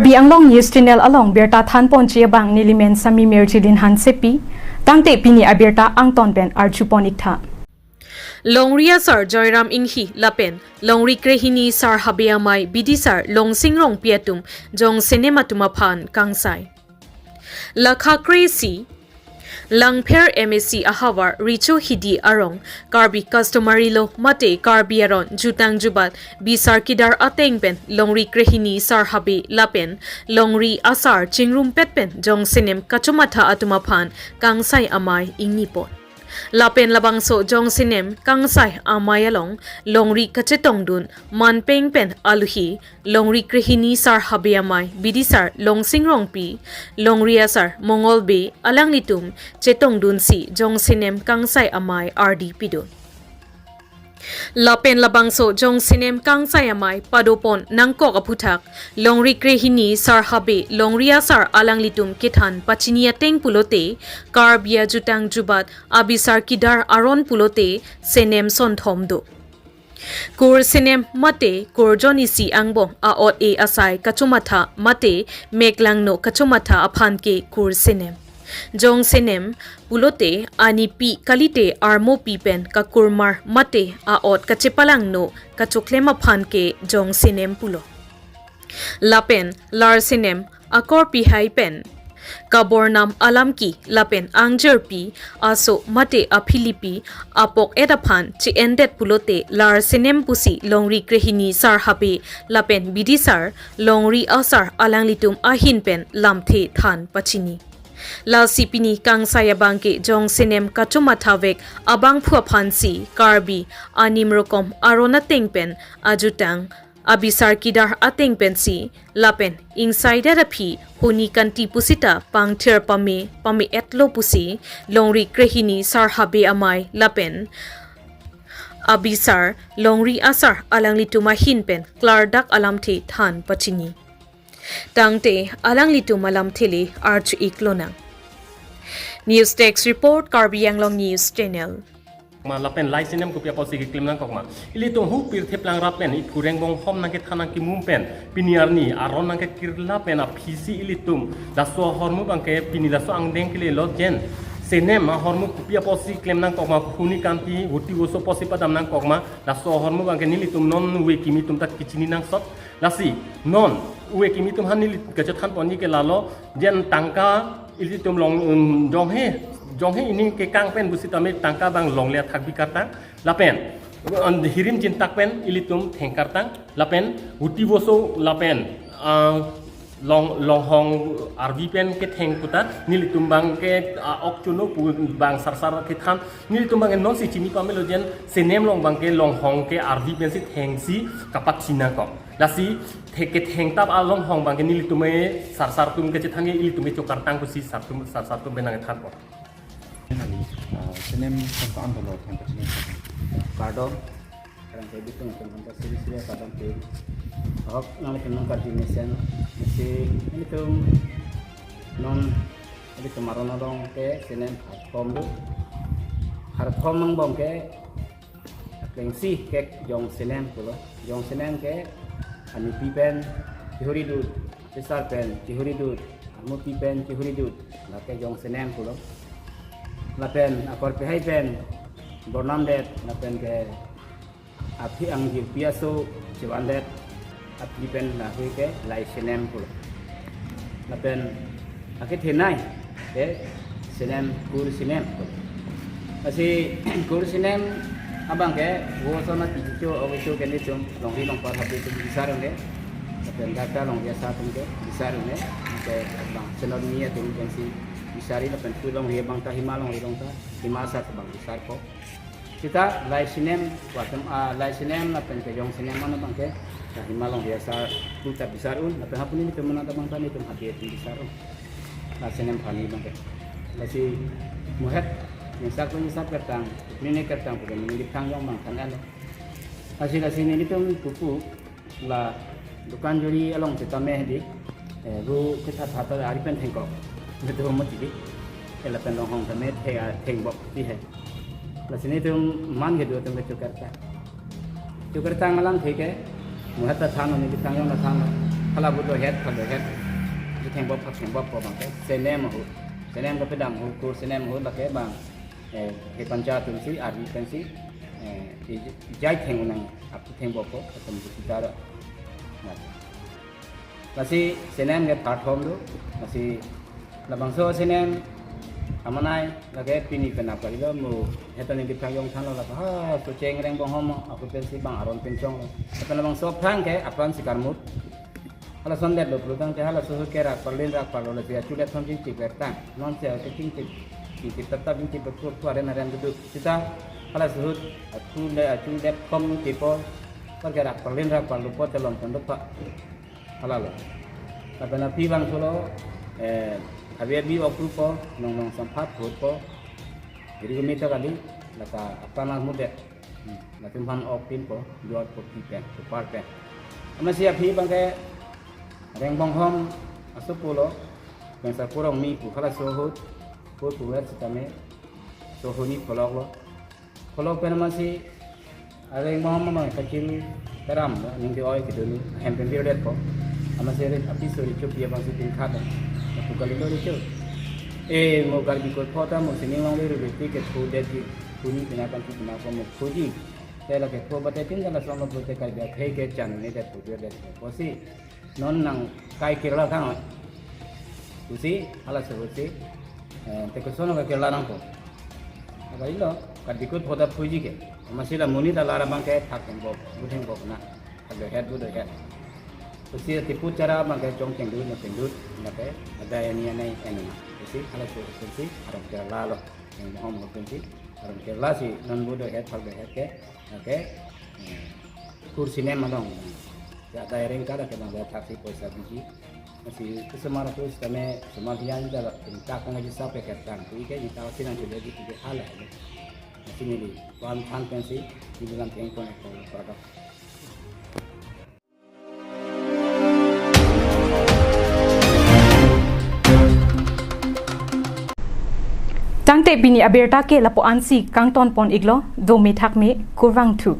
Karbi Anglong News Channel along Berta Than Ponchia Bang Nilimen Sami Merchilin Han Sepi Tangte Pini Aberta Angton Ben Archuponikta Longria sar Joyram Inghi Lapen Longri Krehini sar Habeamai Bidi sar Long Singrong Piatum Jong Cinema Tumaphan Kangsai Lakha Kresi Langper MSC Ahawar Richo Hidi Arong Karbi Customary Lo Mate Karbi Aron Jutang Jubat Bisar Kidar Atengpen Longri Krehini Sar Habe Lapen Longri Asar Chingrum Petpen Jong Sinem Kachumata Atumaphan Kangsai Amai Ingnipon Lapen Labangso Jong Sinem Kangsai Amayalong Longri Kachetongdun Manpeng Pen Aluhi Longri Krehini Sar Habeamai Bidisar Long Singrong Pi Longri Asar Mongol Be Alang Nitum Chetongdun Si Jong Sinem Kangsai Amai RD Pidun Lapen Labangso Jong Sinem Kangsai Amai Padopon Nangkok Aputak Longri Krehini Sar Habe Longria Sar Alang Litum Kithan Pachinia Teng Pulote Karbia Jutang Jubat Abisar Kidar Aron Pulote Senem Son Thomdo Kur Sinem Mate Kur Johnny Si Angbong Aot E Asai Kachumatha Mate Meklang No Kachumatha Aphanke Kur Sinem Jong Sinem Pulote Ani Pi Kalite Armo Pipen Kakurmar Mate Aot Kachepalang No Kachuklema Phanke Jong Sinem Pulo Lapen Lar Sinem Akor Pihai Pen Kabornam Alamki Lapen Angjerpi Aso Mate A Philippi Apok Edaphan Chi Endet Pulote Lar Sinem Pusi Longri Krehini Sar Habe Lapen Bidisar Longri Asar Alanglitum Ahin Pen Lamthe Than Pachini La Sipini Kangsaya Bangke Jong Sinem Kachumathavek Abang Phuaphansi Karbi Animrokom Arona Tengpen Ajutang Abisar Kidar Atengpen Si Lapen Inside Rapi Huni Kanti Pusita Pangthir Pame Etlo Pusi Longri Krehini Sar Habe Amai Lapen Abisar Longri Asar Alanglituma Hinpen Klardak Alamthe Than Pachini Tangte Alang Litu Malam Tili Arch Iklonang News Text Report Karbi Anglong News Channel Lapen lai sinem ko pia posi ki klimnang kokma ili tung hu pir theplang rapen it kureng bong hom nang ke thana ki mumpen piniarni aron nang ke kirla pen a phisi ili tum daso hormu bang ke pini daso ang deng kile lo gen senem ma hormu pia posi klimnang kokma khuni kanti huti goso posi padam nang kokma daso hormu bang ke nili tum non we kimi tum tak kichini nang sot lasi non we kimi tum hanili gachat khan poni ke lalo jen tangka ili tum long jonghe ini ke kang pen busitame tangka bang longle thak bi kartang lapen hirim jin tak pen ilitum theng kartang lapen huti boso lapen long hong arbi pen ke theng putat nilitum bang ke okchuno bang sarsar ke than nilitum bang non si chini pamelo jen senem long bang ke long hong ke arbi pen si theng si kapat china ko lasi theke theng tap along hong bang ke nilitume sarsar tum ke thange ilitume chokartang ku si sarsar tum benang thak ko Senem persoalan kalau yang tersebut. Pardon, karena saya itu untuk siri-siri kadang pun, ahok nanti kenal kartu mesin, ini tuh non, ini kemarin orang ke senem hardcom mengbom ke, kengsi ke jong senem pulo, jong senem ke, anu pipen, cihuri dud, besar pen, cihuri dud, anu pipen, cihuri dud, laki jong senem pulo. Lapen akor pihai pen bornam det lapen ke api ang piaso ciwan det api pen na hui ke lai senem pul lapen akit hinai ke senem kur senem asi kur senem abang ke wo sona tijo o itu ke ni cum longri long par habi tu besar ne lapen kata long biasa tum ke besar ne ke bang senor ni tu kan si bisari lapan tulong dia bang ta himalong irong ta himasa bang besar ko kita lai sinem watam lai sinem lapan ke jong sinem mana bang ke ta himalong biasa putar besar un lapan hapun ini teman ta bang tani tum hati besar un lai sinem pani bang ke lasi muhet misal kertang ini kertang bukan milik kang yang bang kan hasil ini tum kuku la dukan juri along kita meh di ru kita thata ari pen thengko betul mesti di, kalau pendong hong temet heng bok di he. Lalu sini tu man gitu tu Jakarta ngalang thike, muhat ta thang ni kita yang na thang kalau butuh head kalau head di tembok bang ke senem ke pedang kur senem pakai bang ke panca tu si army pensi jai tengunang apa tembok ko atau kita masih senem ke platform tu masih labang so senem amanai lagi pini kenapa itu mu hetan ini dipayung tanah lah so ceng reng bong homo aku pensi bang aron pencong atau labang so prang ke apaan si karmut kalau sondet lo pelutang ke halah suhu kerak perlin rak perlu lebih culet somjing cip bertang non saya kecing cip tetap cip berkuat ada duduk kita halah suhu aku le kom tipo pergerak perlin rak perlu pot telong tunduk pak halah lo tapi nabi bang solo habis bi waktu po nong sempat po jadi kami tu kali laka apa nak muda nak tumpan opin po jual po pipen separ pen masih api bang ke reng bong hom asup pulo bangsa kurang mi pu kala sohut pu wet setame sohuni kolok pen masih reng bong hom kecil teram yang di oi ke dulu hempen violet po masih api suri cup dia bangsa tingkat aku kali lo itu mau kali ikut kota mau sini long leru tiket pu dedi puni penakan tu penakan mau puji saya lagi pu batetin kalau sama protek kerja ke can ni dah pu dia posi non nang kai kirla kang usi ala sebuti te ko sono ka kirla nang ko apa ilo kadikut poda puji ke masih la muni da lara bang ke thak bo budeng bo na ada head bu de usi tipu cara bang ke chong teng du na ke ada yani nai eni usi ala sebuti aram kirla lo yang hom ko pensi aram kirla si non bu de head thak de head ke oke kursi ne madong ya daerah kada kena ada taksi poisa biji masih kesemara tu kami semadian dalam tingkat ngaji sampai kertan tu ikan kita awasi nanti lagi tiga hal masih ni wan tan pensi di dalam tengkon produk Tangte bini aberta ke lapo ansi kang ton pon iglo do me thak me kurwang thu